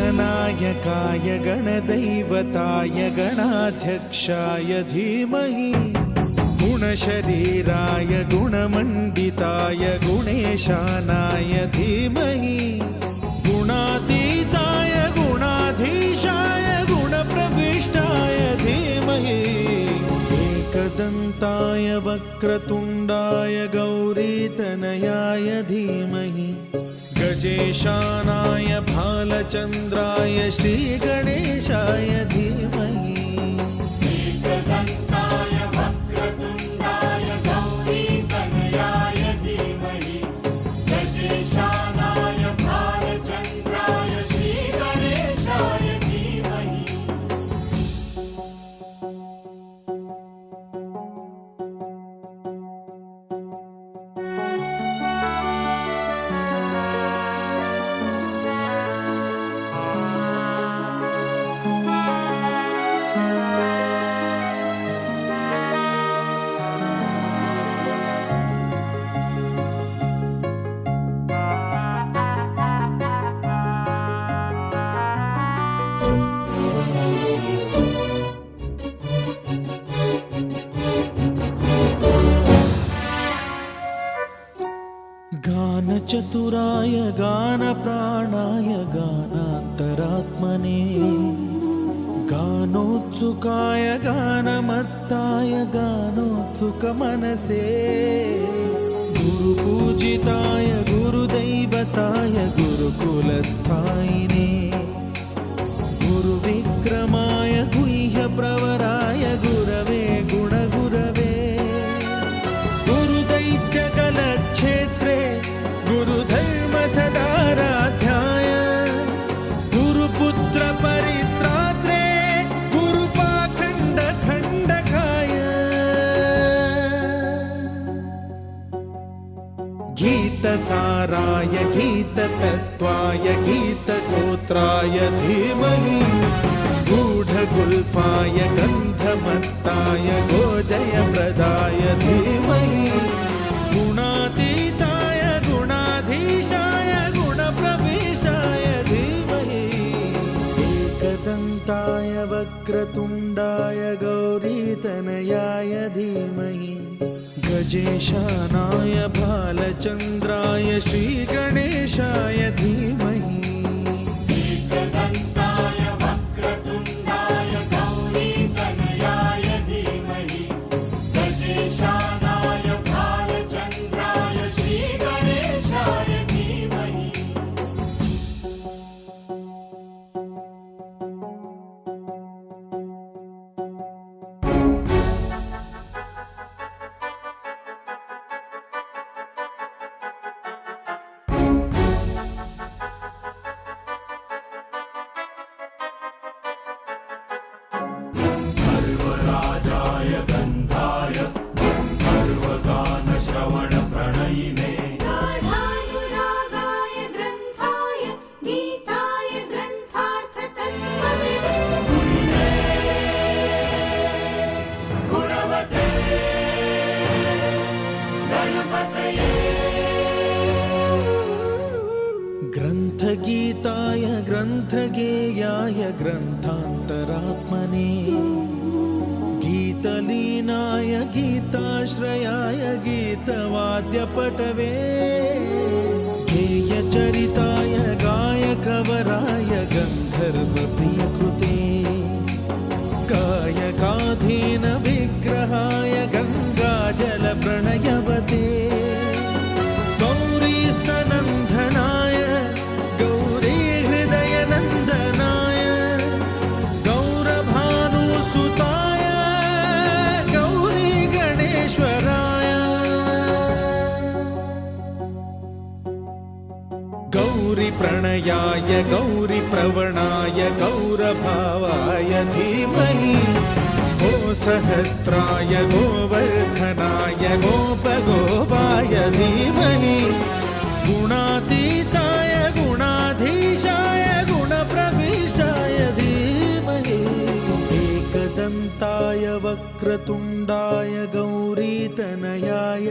गणनायकाय गणदैवताय गणाध्यक्षाय धीमहि गुणशरीराय गुणमण्डिताय गुणेशानाय धीमहि गुणातीताय गुणाधीशाय गुणप्रविष्टाय धीमहि एकदन्ताय वक्रतुण्डाय गौरीतनयाय धीमहि गजेशानाय भालचन्द्राय श्रीगणेशाय धीमहि एकदन्ताय वक्रतुण्डाय गौरीतनयाय धीमहि गजेशानाय भालचन्द्राय श्रीगणेशाय धीमहि गानचतुराय गानप्राणाय गानान्तरात्मने गानोत्सुकाय गानमत्ताय गानोत्सुकमनसे गुरुपूजिताय गुरुदैवताय गुरुकुलस्थायिने गुरुविक्रमाय गुह्यप्रवराय गुरवे गुणगुरवे गुरुदैत्यकलक्षेत्रे गुरुधर्मसदाराध्याय गुरुपुत्र परित्रात्रे गुरुपाखण्डखण्डकाय गीतसाराय गीततत्त्वाय गीतगोत्राय धीमहि गूढगुल्फाय गन्धमत्ताय गोजयप्रदाय धीमहि गुणातीताय गुणाधीशाय गुणप्रविष्टाय धीमहि एकदन्ताय वक्रतुण्डाय गौरीतनयाय धीमहि गजेशानाय भालचन्द्राय श्रीगणेशाय धीमहि एकदन्ताय वक्रतुण्डाय गौरीतनयाय धीमहि गजेशानाय भालचन्द्राय श्रीगणेशाय धीमहि सर्वराजाय गन्धाय सर्वगानश्रवणप्रणयिने गाढानुरागाय ग्रन्थाय गीताय ग्रन्थार्थतत्त्वविदे गुणवते गणपतये ग्रन्थगीताय ग्रन्थगेयाय ग्रन्थान्तरात्मने गीतलीनाय गीताश्रयाय गीतवाद्यपटवे गेयचरिताय गायकवराय गन्धर्वप्रियकृते गौरिप्रणयाय गौरिप्रवणाय गौरभावाय धीमहि गो सहस्राय गोवर्धनाय गोपगोपाय धीमहि गुणातीताय गुणाधीशाय गुणप्रविष्टाय धीमहि एकदन्ताय वक्रतुण्डाय गौरीतनयाय